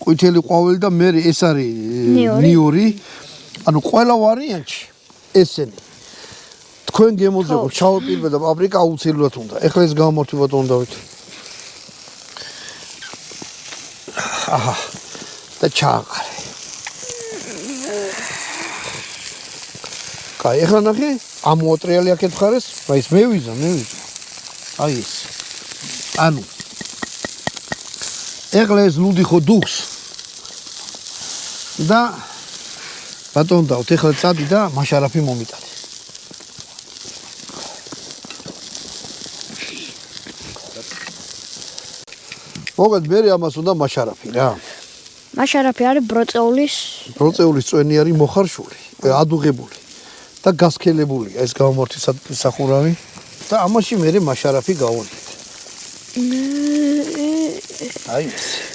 ყვითელი ყვავილი და მე ეს არის ნიორი. ანუ ყველა ვარიანტში ესენი. თქვენ გემოძებოთ ჩაუპირებთ და პაპრიკა აუცილებლად უნდა. ეხლა ეს გამომართვება თუნდავით. აჰა. და ჩააყარე. კაი, ეხლა ნახე, ამოატრიალი აქეთ მხარეს, აი ეს მევიზა. აი ეს. ანუ ეხლა ეს ლუდი ხო დუხს. და ბატონ დავთ, ეხლა წადი და მაშარაფი მომიტანე. მოგეთ მე ამას უნდა მაშარაფი რა. მაშარაფი არის ბროწეულის წვენი არის მოხარშული, ადუღებული და გასქელებულია ეს გამომართვი სახურავი და ამაში მე მაშარაფი გავონდეთ. აი ეს